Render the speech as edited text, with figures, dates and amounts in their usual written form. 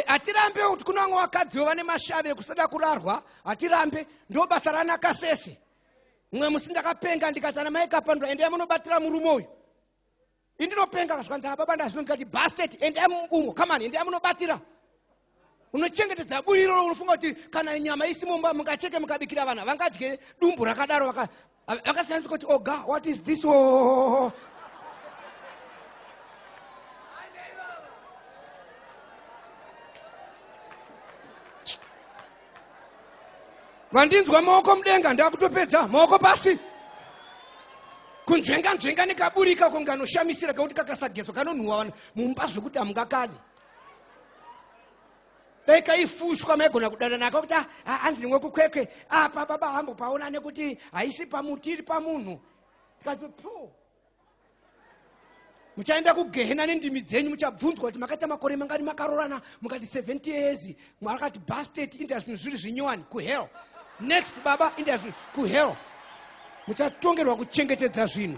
Atirambe kuti kuna vamwe vakadzi vane mashave ekusada kurarwa, atirambe ndo basa ranaka sese. Mwe musindakapenga ndikati ana mai kapandwa endai munobatira murume uyu. Indinopenga kasvika baba ndazvino ndikati bastard endai mumbumo, come on endai munobatira. Unochengetedza buriro unofunga kuti kana nyama isimo mungacheke mukabikira vana vangadye dumbu rakadaro vakasanzwa kuti oh God, what is this? Oh. Vandinzwa maoko mudenga ndakutopedza maoko pasi. Kunzvenga nekaburika kunganoshamishira kuti kakasageso kanonhuwa mumba zvokuti hamungakani. Ikaifushwa maigona kudana nako kuti hanzi nimwe kukwekwe apa baba hambo paona nekuti haisi pamuti iri pamunhu. Tikati po. Muchaenda kugehena nendimi dzenyu muchabvunzwa kuti makaita makore mangani makarorana mukati 70 years. Mwakati bastard inda zvinhu zviri zvinyowani ku hell. Next baba inda ku hell. Muchatongerwa kuchengetedza zvinhu.